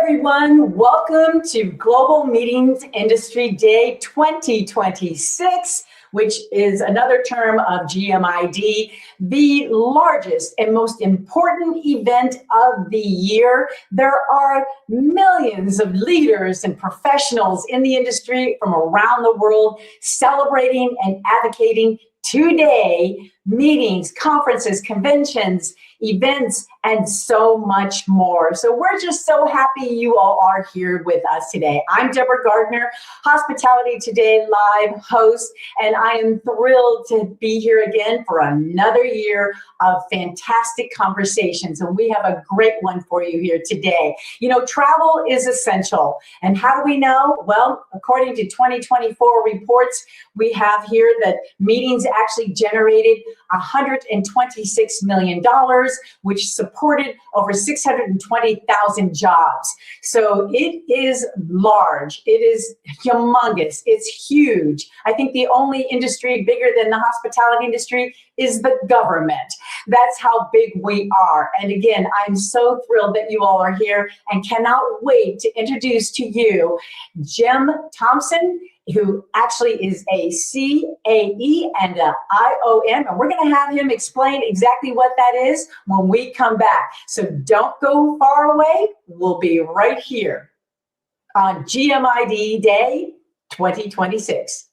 everyone. Welcome to Global Meetings Industry Day 2026, which is another term of GMID, the largest and most important event of the year. There are millions of leaders and professionals in the industry from around the world celebrating and advocating today, meetings, conferences, conventions, events, and so much more. So we're just so happy you all are here with us today. I'm Deborah Gardner, Hospitality Today Live host, and I am thrilled to be here again for another year of fantastic conversations. And we have a great one for you here today. You know, travel is essential. And how do we know? Well, according to 2024 reports, we have here that meetings actually generated $126 million, which supported over 620,000 jobs. So it is large. It is humongous. It's huge. I think the only industry bigger than the hospitality industry is the government. That's how big we are. And again, I'm so thrilled that you all are here and cannot wait to introduce to you Jim Thompson, who actually is a CAE and an IOM, and we're going to have him explain exactly what that is when we come back. So don't go far away. We'll be right here on GMID Day 2026.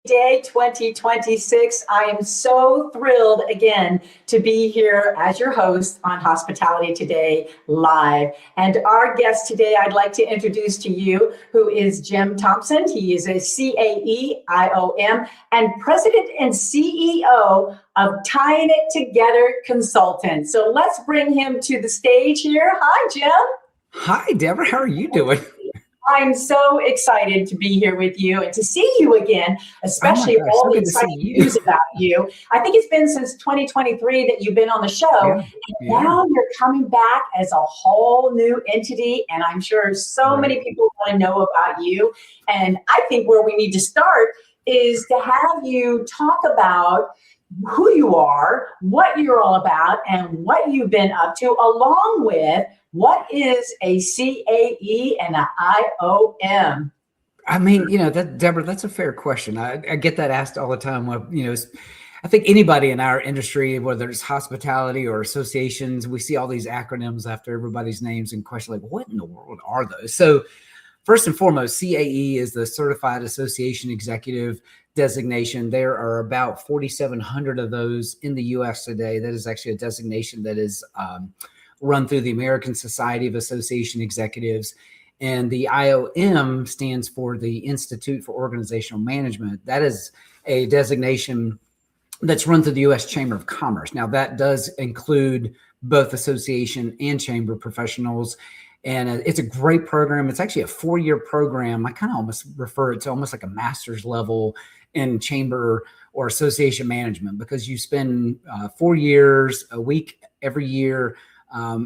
Day 2026. I am so thrilled again to be here as your host on Hospitality Today Live. And our guest today, I'd like to introduce to you, who is Jim Thompson. He is a CAE, IOM, and President and CEO of Tying It Together Consultants. So let's bring him to the stage here. Hi, Jim. Hi, Deborah. How are you doing? I'm so excited to be here with you and to see you again, especially all the exciting news about you. I think it's been since 2023 that you've been on the show, and now you're coming back as a whole new entity, and I'm sure so many people want to know about you. And I think where we need to start is to have you talk about who you are, what you're all about, and what you've been up to, along with what is a CAE and an IOM? I mean, you know, Deborah, that's a fair question. I get that asked all the time. You know, I think anybody in our industry, whether it's hospitality or associations, we see all these acronyms after everybody's names and question like, what in the world are those? So first and foremost, CAE is the Certified Association Executive designation. There are about 4,700 of those in the U.S. today. That is actually a designation that is run through the American Society of Association Executives. And the IOM stands for the Institute for Organizational Management. That is a designation that's run through the U.S. Chamber of Commerce. Now, that does include both association and chamber professionals. And it's a great program. It's actually a 4-year program. I kind of almost refer it to almost like a master's level in chamber or association management, because you spend 4 years, a week every year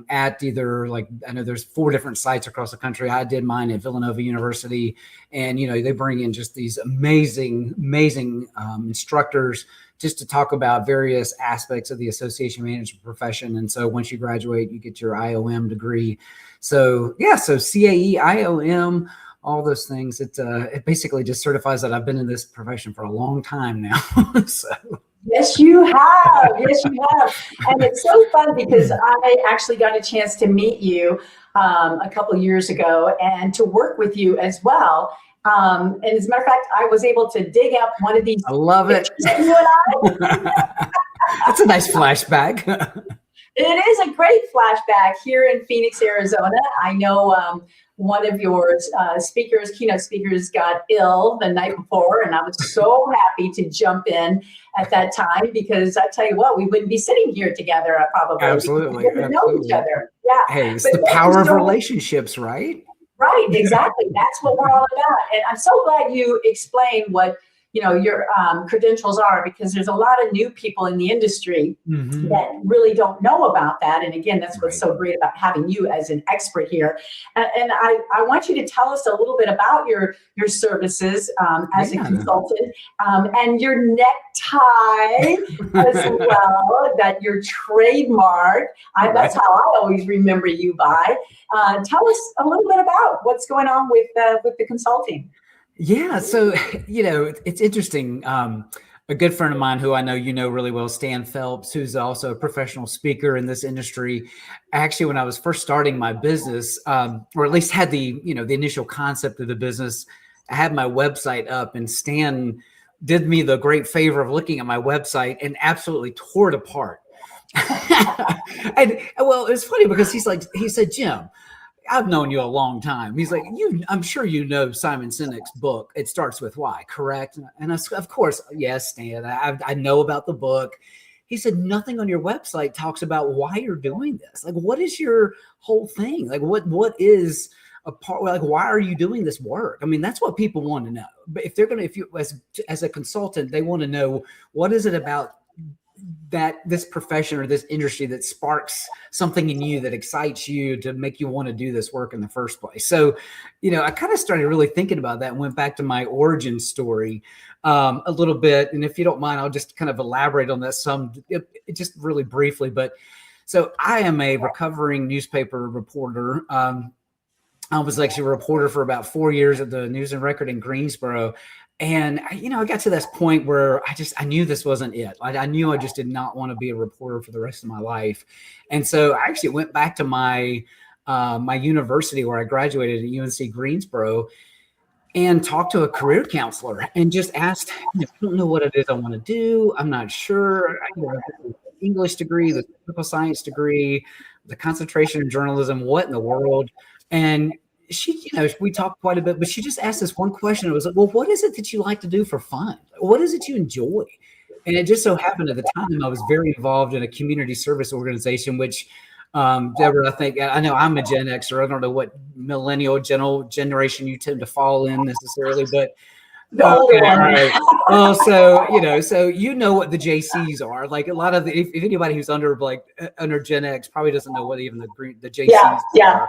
at either, like, I know there's 4 different sites across the country. I did mine at Villanova University, and, you know, they bring in just these amazing instructors just to talk about various aspects of the association management profession. And so once you graduate, you get your IOM degree. So yeah, so CAE, IOM, all those things. It basically just certifies that I've been in this profession for a long time now. So. Yes, you have. Yes, you have. And it's so fun because I actually got a chance to meet you a couple of years ago and to work with you as well. And as a matter of fact, I was able to dig up one of these. I love it. You and I. That's a nice flashback. It is a great flashback here in Phoenix, Arizona. I know one of your keynote speakers got ill the night before, and I was so happy to jump in at that time, because I tell you what, we wouldn't be sitting here together probably. Absolutely. We didn't know each other. Yeah. Hey, it's But the power of relationships, right? Right, exactly. That's what we're all about. And I'm so glad you explained what, your credentials are, because there's a lot of new people in the industry that really don't know about that. And again, that's what's so great about having you as an expert here. And I want you to tell us a little bit about your services as a consultant, and your necktie as well, that your trademark. That's how I always remember you by. Tell us a little bit about what's going on with the consulting. Yeah. So, it's interesting. A good friend of mine who I know you know really well, Stan Phelps, who's also a professional speaker in this industry. Actually, when I was first starting my business, or at least had the initial concept of the business, I had my website up, and Stan did me the great favor of looking at my website and absolutely tore it apart. And well, it's funny because he said, Jim, I've known you a long time. He's like, I'm sure you know Simon Sinek's book, It Starts With Why, correct? And of course, yes, Stan, I know about the book. He said, nothing on your website talks about why you're doing this. Like, what is your whole thing? Like, what is a part, like, why are you doing this work? I mean, that's what people want to know. But if you, as a consultant, they want to know, what is it about this profession or this industry that sparks something in you that excites you to make you want to do this work in the first place. So, I kind of started really thinking about that and went back to my origin story a little bit. And if you don't mind, I'll just kind of elaborate on that just really briefly. But so I am a recovering newspaper reporter. I was actually a reporter for about 4 years at the News and Record in Greensboro. And, I got to this point where I knew this wasn't it. I knew I just did not want to be a reporter for the rest of my life. And so I actually went back to my university where I graduated at UNC Greensboro and talked to a career counselor and just asked, I don't know what it is I want to do. I'm not sure. The English degree, the political science degree, the concentration in journalism, what in the world? And she, we talked quite a bit, but she just asked this one question. It was like, well, what is it that you like to do for fun? What is it you enjoy? And it just so happened at the time I was very involved in a community service organization, which, Deborah, I know I'm a Gen Xer. I don't know what millennial generation you tend to fall in necessarily, but right. Well, so what the JCs are. Like a lot of if anybody who's under Gen X probably doesn't know what even the JCs are.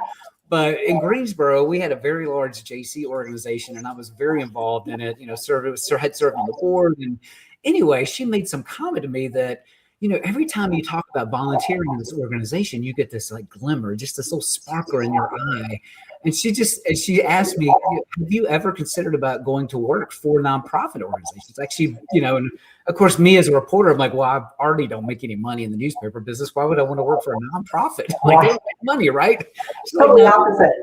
But in Greensboro, we had a very large JC organization, and I was very involved in it. Had served on the board. And anyway, she made some comment to me that, every time you talk about volunteering in this organization, you get this like glimmer, just this little sparkle in your eye. And she asked me, have you ever considered about going to work for nonprofit organizations? Actually, and of course, me as a reporter, I'm like, well, I already don't make any money in the newspaper business. Why would I want to work for a nonprofit? Like, they don't make money, right? Totally opposite.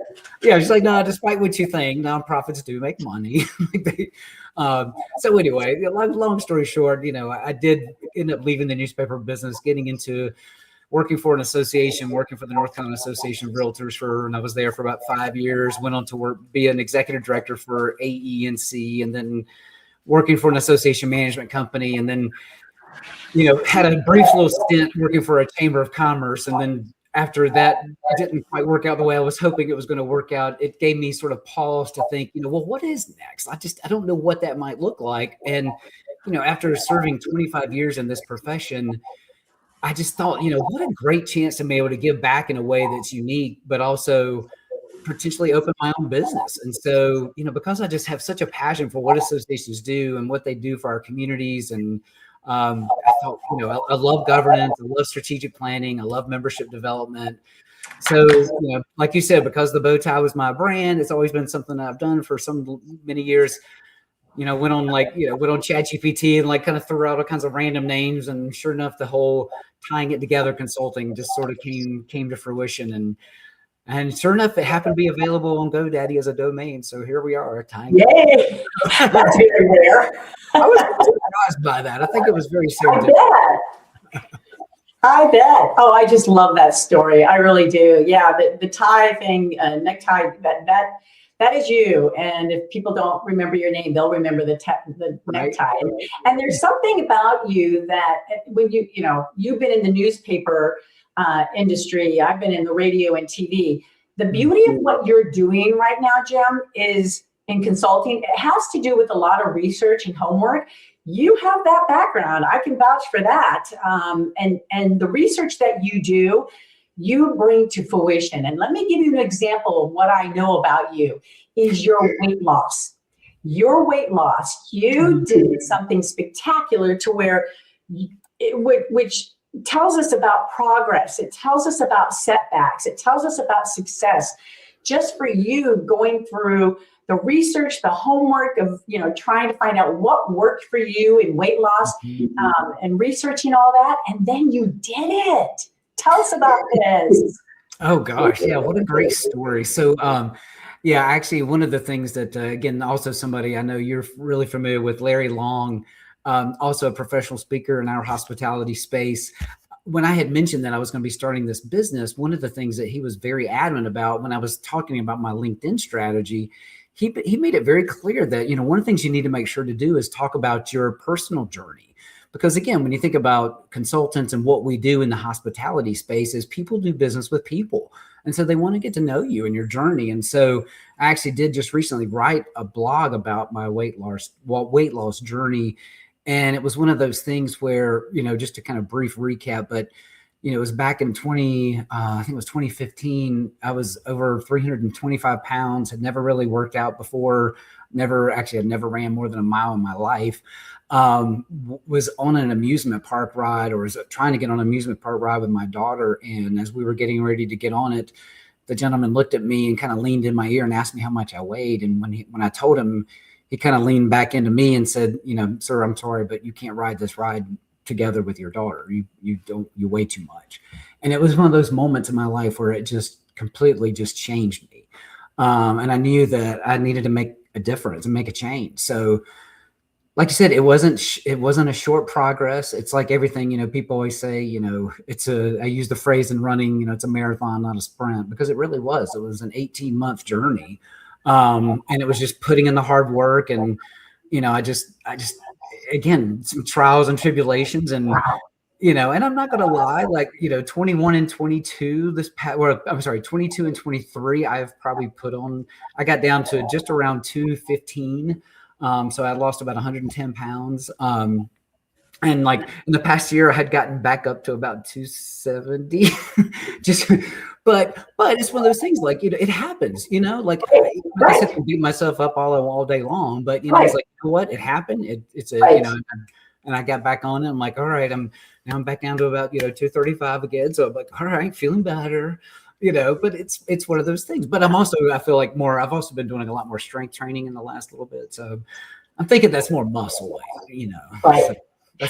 Yeah, she's like, no, despite what you think, nonprofits do make money. So anyway, long story short, I did end up leaving the newspaper business, getting into working for an association, working for the North Carolina Association of Realtors and I was there for about 5 years, went on to be an executive director for AENC, and then working for an association management company. And then, had a brief little stint working for a chamber of commerce. And then after that didn't quite work out the way I was hoping it was going to work out, it gave me sort of pause to think, well, what is next? I don't know what that might look like. And, after serving 25 years in this profession, I just thought, what a great chance to be able to give back in a way that's unique, but also potentially open my own business. And so, because I just have such a passion for what associations do and what they do for our communities. And I thought, I love governance, I love strategic planning, I love membership development. So, like you said, because the bow tie was my brand, it's always been something I've done for many years. Went on ChatGPT and kind of threw out all kinds of random names, and sure enough, the whole tying it together consulting just sort of came to fruition, and sure enough, it happened to be available on GoDaddy as a domain. So here we are tying. Yay! That's very rare. I was surprised by that. I think it was very serendipitous. I bet. Oh, I just love that story. I really do. Yeah, the tie thing, necktie, that is you. And if people don't remember your name, they'll remember the Right. necktie. And there's something about you that when you've been in the newspaper industry, I've been in the radio and TV. The beauty of what you're doing right now, Jim, is in consulting. It has to do with a lot of research and homework. You have that background. I can vouch for that. And the research that you do, you bring to fruition. And let me give you an example of what I know about you is your weight loss. Your weight loss, you did something spectacular to where, which tells us about progress. It tells us about setbacks. It tells us about success. Just for you going through the research, the homework of, trying to find out what worked for you in weight loss, and researching all that. And then you did it. Tell us about this. Oh gosh. Yeah. What a great story. So, yeah, actually one of the things that, again, also somebody I know you're really familiar with, Larry Long, also a professional speaker in our hospitality space. When I had mentioned that I was going to be starting this business, one of the things that he was very adamant about when I was talking about my LinkedIn strategy, he made it very clear that, one of the things you need to make sure to do is talk about your personal journey. Because again, when you think about consultants and what we do in the hospitality space is people do business with people. And so they want to get to know you and your journey. And so I actually did just recently write a blog about my weight loss journey. And it was one of those things where, just to kind of brief recap, but it was back in I think it was 2015. I was over 325 pounds, had never really worked out before, I'd never ran more than a mile in my life. Was on an amusement park ride, or was trying to get on an amusement park ride with my daughter. And as we were getting ready to get on it, the gentleman looked at me and kind of leaned in my ear and asked me how much I weighed. And when I told him, he kind of leaned back into me and said, sir, I'm sorry, but you can't ride this ride together with your daughter. You weigh too much. And it was one of those moments in my life where it just completely just changed me. And I knew that I needed to make a difference and make a change. So like you said, it wasn't a short progress. It's like everything, people always say, I use the phrase in running, it's a marathon, not a sprint, because it really was. It was an 18-month journey. And it was just putting in the hard work. And, I just, again, some trials and tribulations. And, and I'm not going to lie, like, 21 and 22, 22 and 23, I've probably I got down to just around 215. So I lost about 110 pounds. And like in the past year, I had gotten back up to about 270. But it's one of those things, like, it happens, like I said, I beat myself up all day long, but it's like, what, it happened. And I got back on it. I'm like, all right, I'm back down to about, 235 again. So I'm like, all right, feeling better. But it's one of those things. But I feel like I've also been doing a lot more strength training in the last little bit. So I'm thinking that's more muscle weight, Right.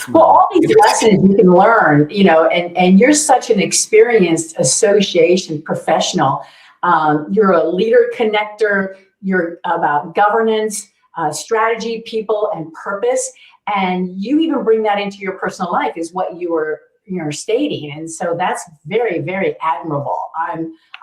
So all these lessons you can learn, and you're such an experienced association professional. You're a leader connector. You're about governance, strategy, people, and purpose. And you even bring that into your personal life is what you're stating. And so that's very, very admirable.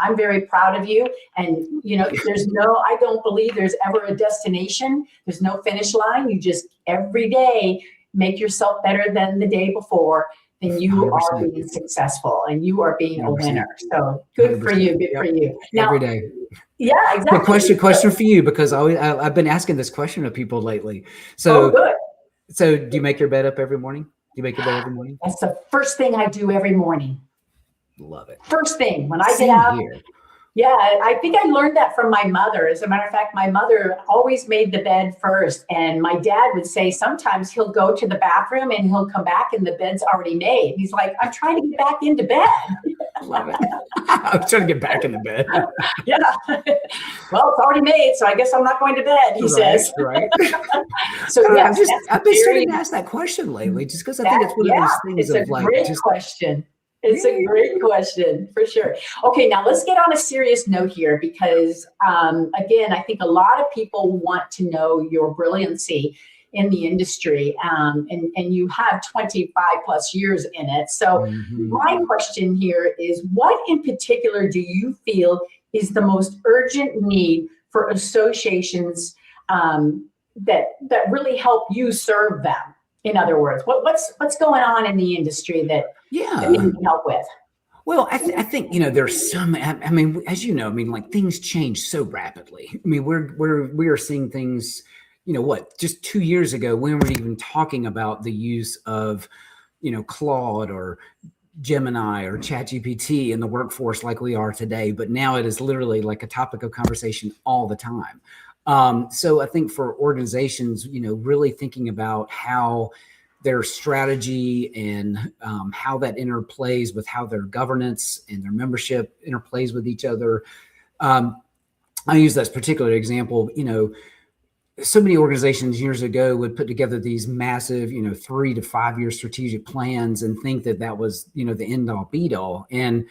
I'm very proud of you. And, I don't believe there's ever a destination. There's no finish line. You just every day make yourself better than the day before. Then you 100%. are being successful and you are being 100%. A winner. So good 100%. For you. Good for you. Now, every day. Yeah, exactly. Question for you, because I've been asking this question of people lately. So, good. So do you make your bed up every morning? Do you make your bed every morning? That's the first thing I do every morning. Love it. First thing when I get out. Here. Yeah, I think I learned that from my mother. As a matter of fact, my mother always made the bed first. And my dad would say sometimes he'll go to the bathroom and he'll come back and the bed's already made. He's like, I'm trying to get back into bed. Love it. I'm trying to get back into bed. Yeah. Well, it's already made, so I guess I'm not going to bed, he says. Right. So yeah, I've been starting to ask that question lately, just because I think it's one of those things of like. It's a great question. It's a great question, for sure. Okay, now let's get on a serious note here because, again, I think a lot of people want to know your brilliancy in the industry, and you have 25 plus years in it. So my question here is, what in particular do you feel is the most urgent need for associations that really help you serve them? In other words, what's going on in the industry that you need help with? Well, I think, there's some, I mean, as you know, I mean, like things change so rapidly. I mean, we are seeing things, just 2 years ago, we weren't even talking about the use of, Claude or Gemini or ChatGPT in the workforce like we are today. But now it is literally like a topic of conversation all the time. So I think for organizations, really thinking about how their strategy and how that interplays with how their governance and their membership interplays with each other. I use that particular example. So many organizations years ago would put together these massive, 3 to 5 year strategic plans and think that was, the end all be all. And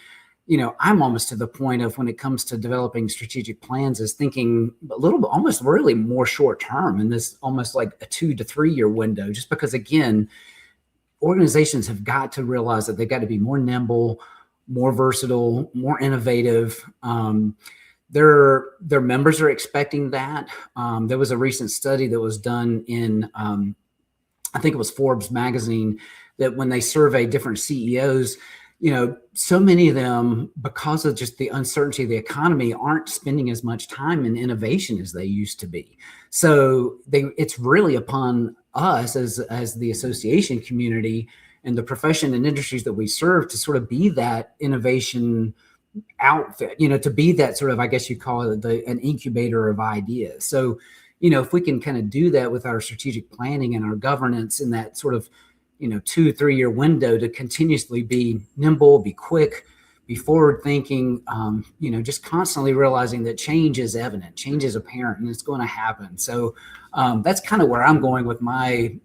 I'm almost to the point of, when it comes to developing strategic plans, is thinking a little bit, almost really more short term, in this almost like a 2 to 3 year window, just because, again, organizations have got to realize that they've got to be more nimble, more versatile, more innovative. Their members are expecting that. There was a recent study that was done in, I think it was Forbes magazine, that when they surveyed different CEOs, so many of them, because of just the uncertainty of the economy, aren't spending as much time in innovation as they used to be. So it's really upon us as the association community and the profession and industries that we serve to sort of be that innovation outfit, to be that sort of, I guess you call it an incubator of ideas. So, if we can kind of do that with our strategic planning and our governance in that sort of 2 3 year window, to continuously be nimble, be quick, be forward thinking, just constantly realizing that change is evident, change is apparent, and it's going to happen. So that's kind of where I'm going with my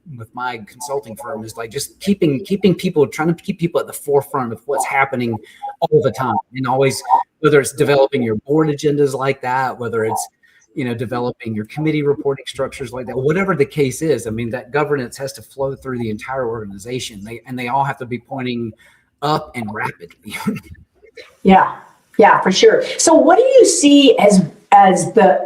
consulting firm, is like just keeping people, trying to keep people at the forefront of what's happening all the time, and always, whether it's developing your board agendas like that, whether it's developing your committee reporting structures like that, whatever the case is. I mean, that governance has to flow through the entire organization. They all have to be pointing up and rapidly. Yeah, for sure. So what do you see as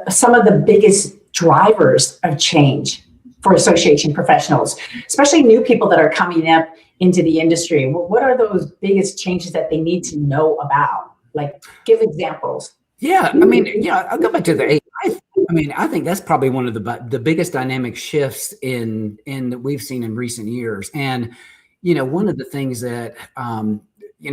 some of the biggest drivers of change for association professionals, especially new people that are coming up into the industry? What are those biggest changes that they need to know about? Like, give examples. Yeah, I mean, I'll go back to the AI. I mean, I think that's probably one of the biggest dynamic shifts in that we've seen in recent years. And, one of the things that, and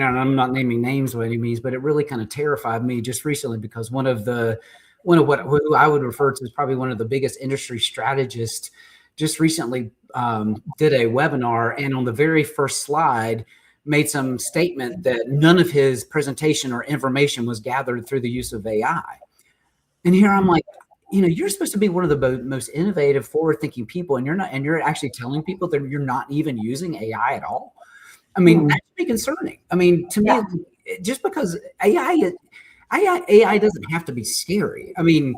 I'm not naming names by any means, but it really kind of terrified me just recently, because one of who I would refer to as probably one of the biggest industry strategists just recently did a webinar, and on the very first slide made some statement that none of his presentation or information was gathered through the use of AI. And here I'm like, you're supposed to be one of the most innovative, forward-thinking people, and you're not, and you're actually telling people that you're not even using AI at all. I mean, that should be concerning. I mean, to me, just because AI doesn't have to be scary. I mean,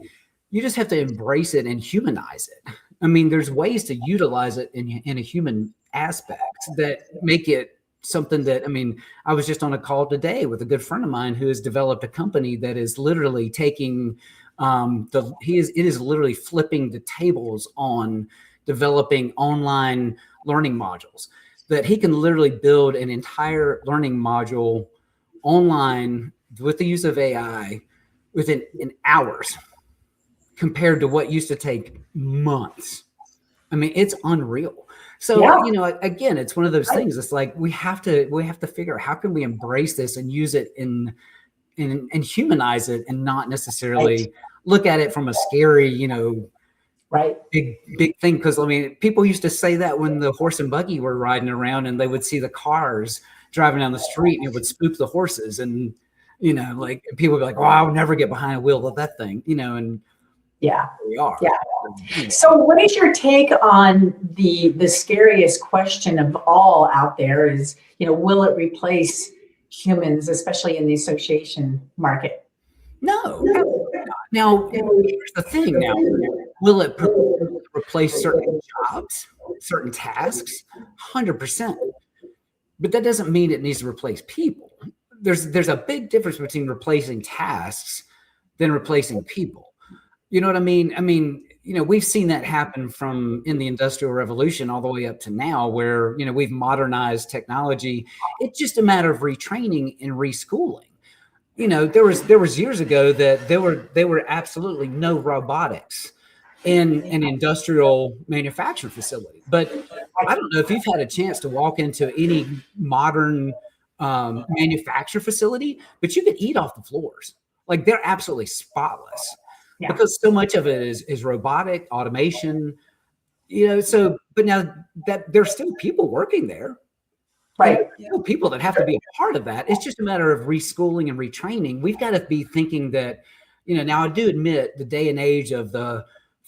you just have to embrace it and humanize it. I mean, there's ways to utilize it in a human aspect that make it something that, I mean, I was just on a call today with a good friend of mine who has developed a company that is literally taking it is literally flipping the tables on developing online learning modules, that he can literally build an entire learning module online with the use of AI within hours, compared to what used to take months. I mean, it's unreal. So, again, it's one of those things. It's like, we have to figure out how can we embrace this and use it and humanize it, and not necessarily look at it from a scary, big thing. Because I mean, people used to say that when the horse and buggy were riding around, and they would see the cars driving down the street, and it would spook the horses, and like people would be like, "Oh, I'll never get behind a wheel of that thing," and we are. Yeah. So what is your take on the scariest question of all out there is, will it replace humans, especially in the association market? No. Now, here's the thing. Now, Will it replace certain jobs, certain tasks? 100%. But that doesn't mean it needs to replace people. There's a big difference between replacing tasks than replacing people. You know what I mean? I mean, we've seen that happen from in the Industrial Revolution all the way up to now, where, we've modernized technology. It's just a matter of retraining and reschooling. There was years ago that there were absolutely no robotics in an industrial manufacturing facility. But I don't know if you've had a chance to walk into any modern manufacturer facility, but you can eat off the floors. Like, they're absolutely spotless. Yeah. Because so much of it is robotic automation, so, but now that there's still people working there, right? Still people that have to be a part of that. It's just a matter of reschooling and retraining. We've got to be thinking that, now I do admit the day and age of the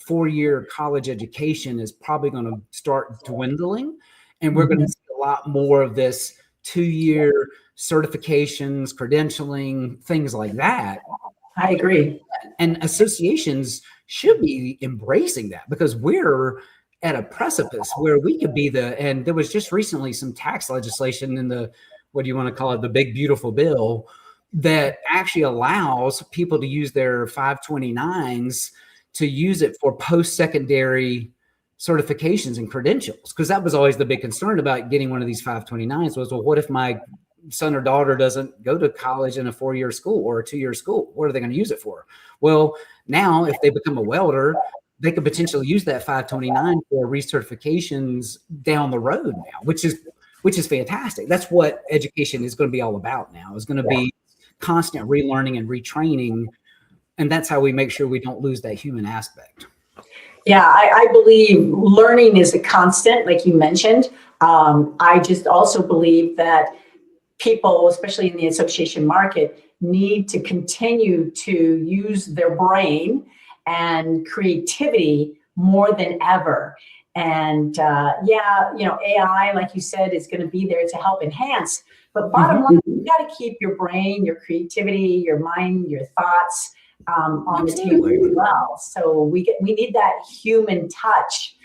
4-year college education is probably going to start dwindling, and we're going to see a lot more of this 2-year certifications, credentialing, things like that. I agree. And associations should be embracing that, because we're at a precipice where we could be and there was just recently some tax legislation in the, what do you want to call it, the big beautiful bill, that actually allows people to use their 529s to use it for post-secondary certifications and credentials. Because that was always the big concern about getting one of these 529s was, well, what if my son or daughter doesn't go to college in a 4-year school or a 2-year school? What are they going to use it for? Well, now if they become a welder, they could potentially use that 529 for recertifications down the road now, which is fantastic. That's what education is going to be all about now. It's going to be constant relearning and retraining. And that's how we make sure we don't lose that human aspect. Yeah, I believe learning is a constant, like you mentioned. I just also believe that people, especially in the association market, need to continue to use their brain and creativity more than ever. And AI, like you said, is going to be there to help enhance. But bottom line, you got to keep your brain, your creativity, your mind, your thoughts on the table as well. So we need that human touch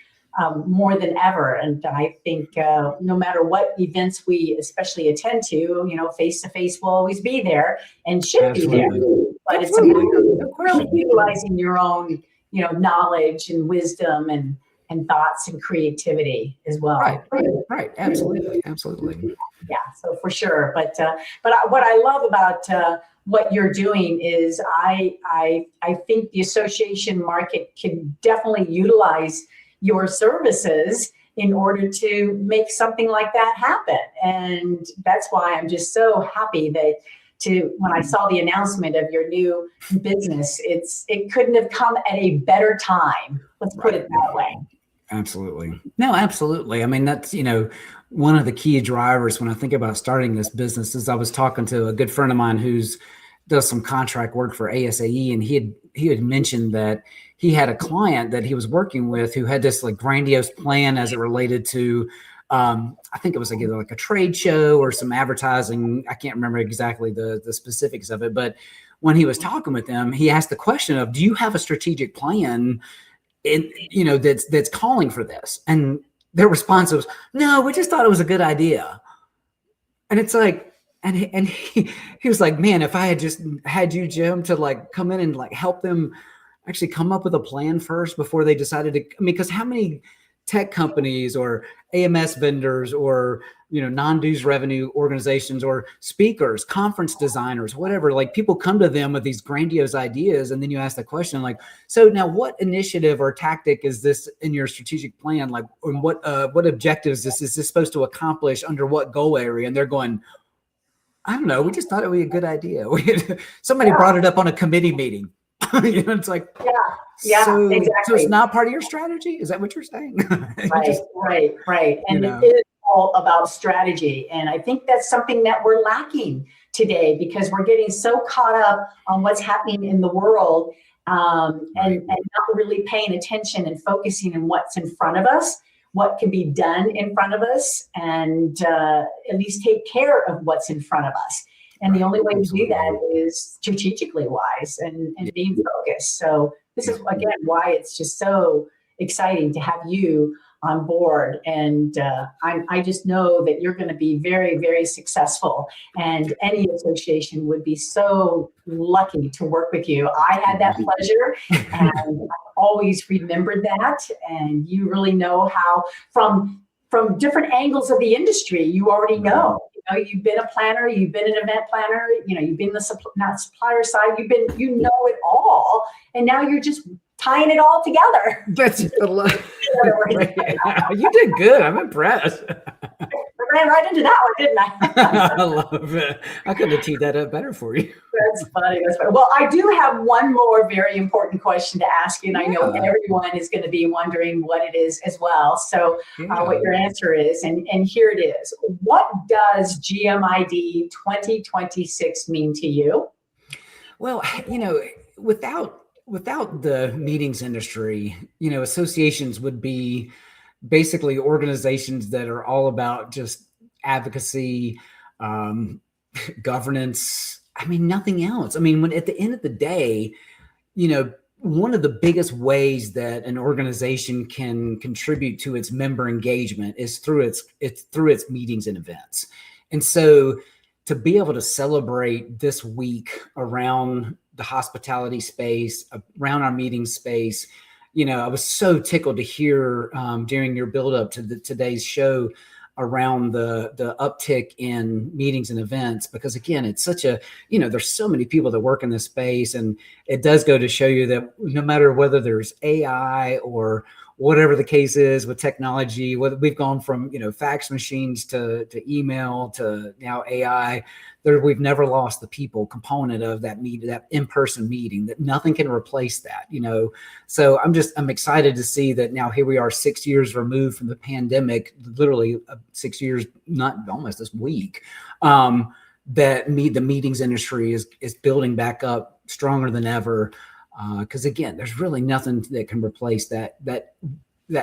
more than ever. And I think no matter what events we especially attend to, face-to-face will always be there and should be there. But it's a matter of really utilizing your own, knowledge and wisdom and thoughts and creativity as well. Right. Absolutely. Yeah, so for sure. But what I love about what you're doing is I think the association market can definitely utilize your services in order to make something like that happen. And that's why I'm just so happy when I saw the announcement of your new business, it couldn't have come at a better time. Let's put it that way. Absolutely. No, absolutely. I mean, that's, one of the key drivers when I think about starting this business is I was talking to a good friend of mine who's does some contract work for ASAE, and he had mentioned that he had a client that he was working with who had this like grandiose plan as it related to I think it was like a trade show or some advertising. I can't remember exactly the specifics of it, but when he was talking with them, he asked the question of, do you have a strategic plan that's calling for this? And their response was, no, we just thought it was a good idea. And it's like, and he was like, man, if I had just had you, Jim, to like come in and like help them actually come up with a plan first before they decided to, because how many tech companies or AMS vendors or, non-dues revenue organizations or speakers, conference designers, whatever, like people come to them with these grandiose ideas. And then you ask the question, like, so now what initiative or tactic is this in your strategic plan? Like, what objectives is this supposed to accomplish under what goal area? And they're going, I don't know. We just thought it would be a good idea. Somebody brought it up on a committee meeting. It's like, so, exactly. So it's not part of your strategy? Is that what you're saying? Right. And it is all about strategy. And I think that's something that we're lacking today because we're getting so caught up on what's happening in the world and not really paying attention and focusing on what's in front of us, what can be done in front of us, and at least take care of what's in front of us. And the only way to do that is strategically wise and being focused. So this is again why it's just so exciting to have you on board. And I just know that you're going to be very, very successful. And any association would be so lucky to work with you. I had that pleasure, and I've always remembered that. And you really know how, from different angles of the industry, you already know. You've been a planner, you've been an event planner, you've been the not supplier side, you know it all, and now you're just tying it all together. That's a lot. You did good. I'm impressed. I ran right into that one, didn't I? I love it. I could have teed that up better for you. That's funny. That's funny. Well, I do have one more very important question to ask you, and I know everyone is going to be wondering what it is as well. So what your answer is, and here it is. What does GMID 2026 mean to you? Well, without the meetings industry, associations would be basically organizations that are all about just advocacy, governance. I mean, nothing else. I mean, when at the end of the day, one of the biggest ways that an organization can contribute to its member engagement is through its meetings and events. And so to be able to celebrate this week around the hospitality space, around our meeting space, I was so tickled to hear during your build up to today's show around the uptick in meetings and events, because again, it's such a, there's so many people that work in this space, and it does go to show you that no matter whether there's AI or whatever the case is with technology, whether we've gone from, fax machines to email to now AI, we've never lost the people component of that that in-person meeting, that nothing can replace that, So I'm excited to see that now here we are 6 years removed from the pandemic, literally 6 years, not almost this week, that the meetings industry is building back up stronger than ever. Because again, there's really nothing that can replace that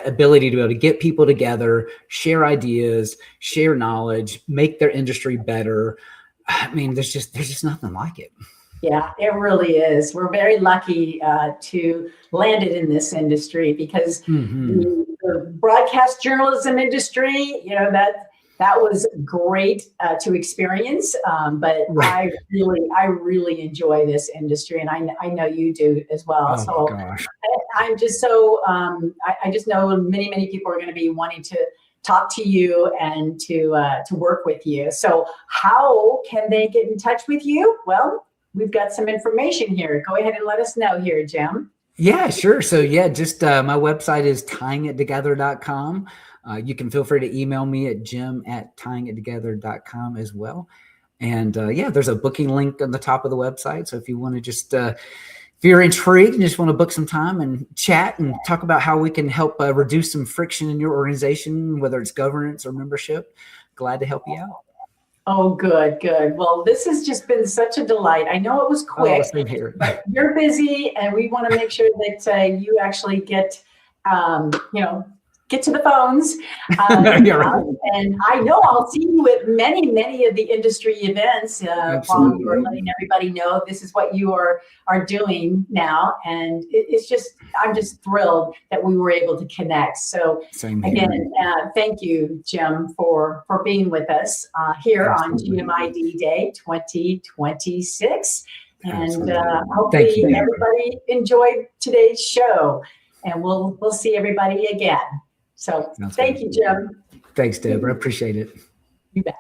ability to be able to get people together, share ideas, share knowledge, make their industry better. I mean, there's just nothing like it. Yeah, it really is. We're very lucky to land it in this industry, because the broadcast journalism industry, that was great to experience. But right. I really enjoy this industry, and I know you do as well. Oh, gosh. I'm just so I just know many people are going to be wanting to talk to you and to work with you. So how can they get in touch with you? Well, we've got some information here. Go ahead and let us know here, Jim. Yeah, sure. So just my website is tyingittogether.com. You can feel free to email me at jim@tyingittogether.com as well. And there's a booking link on the top of the website. So if you want to just, if you're intrigued and just want to book some time and chat and talk about how we can help reduce some friction in your organization, whether it's governance or membership, glad to help you out. Oh, good. Well, this has just been such a delight. I know it was quick, same here. But you're busy, and we want to make sure that you actually get to the phones. Right. And I know I'll see you at many of the industry events while you're letting everybody know this is what you are doing now. And I'm just thrilled that we were able to connect. So again, thank you, Jim, for being with us here on GMID Day 2026. And hopefully everybody enjoyed today's show, and we'll see everybody again. So thank you, Jim. Thanks, Deborah. I appreciate it. You bet.